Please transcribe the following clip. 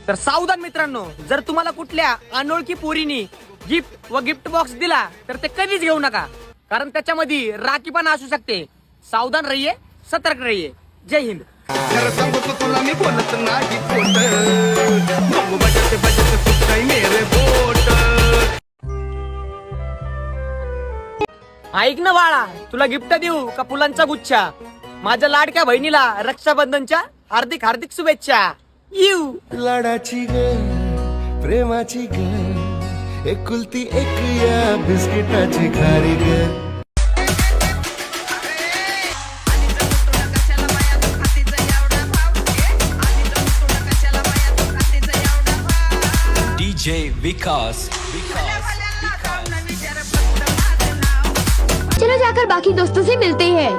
तर सावधान मित्रांनो, जर तुम्हाला कुठल्या अनोळखी पोरीनी गिफ्ट व गिफ्ट बॉक्स दिला तर ते कधीच घेऊ नका, कारण त्याच्यामध्ये राखी पण असू शकते. सावधान रहिये, सतर्क रहिये. जय हिंद. खरं सांगू तो तुला मी बोलत नाही खोट, बघू बजाते बजाते सुटाई मेरे बोट. ऐक ना बाळा, तुला गिफ्ट देऊ का फुलांचा गुच्छा? माझ्या लाडक्या बहिणीला रक्षाबंधनच्या हार्दिक हार्दिक शुभेच्छा. यू लाडाची ग, प्रेमाची ग, एकुलती एक या बिस्किटाची खारी ग. DJ विकास. चलो जाकर बाकी दोस्तों से मिलते हैं.